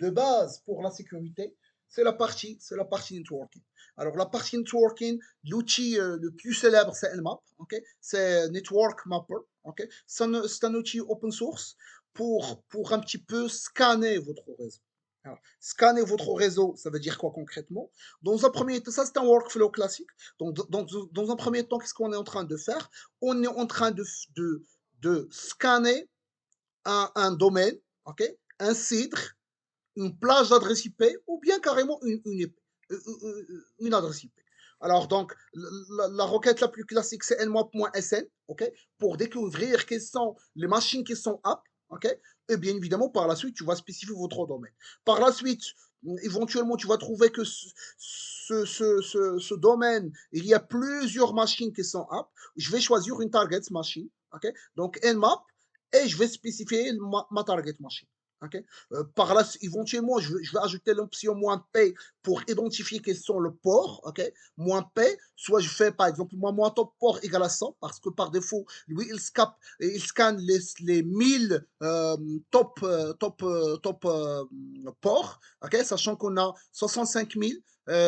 de base pour la sécurité, c'est la partie networking. Alors, la partie networking, l'outil le plus célèbre, c'est Nmap, ok? C'est Network Mapper, ok? C'est un outil open source pour un petit peu scanner votre réseau. Alors, scanner votre réseau, ça veut dire quoi concrètement? Dans un premier temps, ça c'est un workflow classique. Donc, dans un premier temps, qu'est-ce qu'on est en train de faire? On est en train de scanner un domaine, ok, un cidre, une plage d'adresse IP ou bien carrément une adresse IP. Alors, donc, la requête la plus classique, c'est nmap.sn, ok, pour découvrir quelles sont les machines qui sont aptes, ok, et bien évidemment, par la suite, tu vas spécifier votre domaine. Par la suite, éventuellement, tu vas trouver que ce domaine, il y a plusieurs machines qui sont aptes. Je vais choisir une target machine, ok, donc nmap, et je vais spécifier ma target machine. Okay. Par là, éventuellement, je vais ajouter l'option "-p" pour identifier quels sont le port. Okay. "-p", soit je fais par exemple moins top port égale à 100, parce que par défaut, lui, il scanne les 1000 ports, okay, sachant qu'on a 65 000,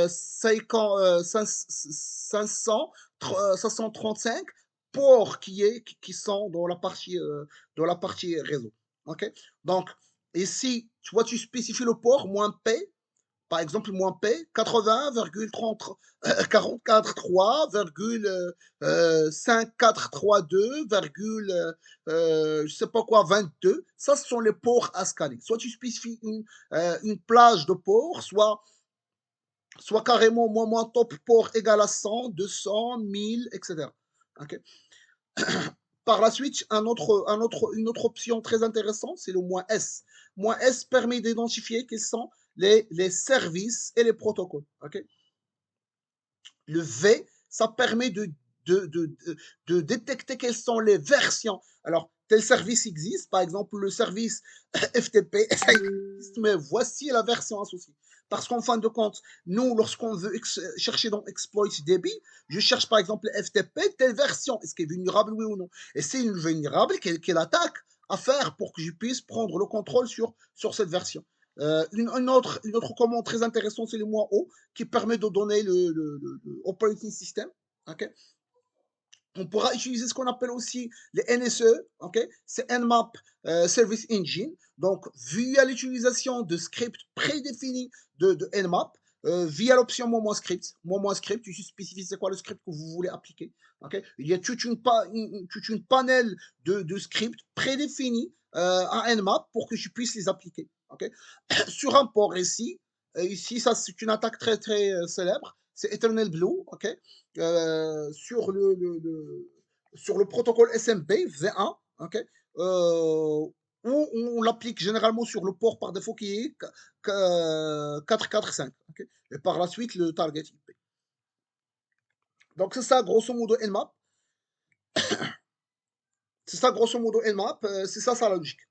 535 ports qui sont dans la partie réseau. Okay. Donc, et si tu vois, tu spécifies le port "-p", par exemple "-p", 80,44,3,5432, je sais pas quoi, 22, ça ce sont les ports à scanner. Soit tu spécifies une plage de ports, soit carrément moins top port égale à 100, 200, 1000, etc. Okay. Par la suite, une autre option très intéressante, c'est le "-s". "-s" permet d'identifier quels sont les services et les protocoles. Okay. Le "v", ça permet de détecter quelles sont les versions. Alors, tel service existe, par exemple le service FTP, ça existe, mais voici la version associée. Parce qu'en fin de compte, nous, lorsqu'on veut chercher dans exploit débit, je cherche par exemple FTP, telle version, est-ce qu'elle est vulnérable, oui ou non? Et c'est une vulnérable, quelle attaque à faire pour que je puisse prendre le contrôle sur cette version. Une autre commande très intéressante, c'est le "-o", qui permet de donner le operating system. Okay. On pourra utiliser ce qu'on appelle aussi les NSE, okay. C'est Nmap Service Engine. Donc, via l'utilisation de scripts prédéfinis de Nmap, via l'option "-script", "-script", tu spécifies c'est quoi le script que vous voulez appliquer. Okay. Il y a toute une panel de scripts prédéfinis à Nmap pour que je puisse les appliquer. Okay. Sur un port ici, ça c'est une attaque très très célèbre, c'est Eternal Blue, ok, sur le protocole SMP V1, ok, où on l'applique généralement sur le port par défaut qui est 445, ok, et par la suite le target IP. Donc c'est ça grosso modo Nmap, c'est ça grosso modo Nmap, c'est ça la logique.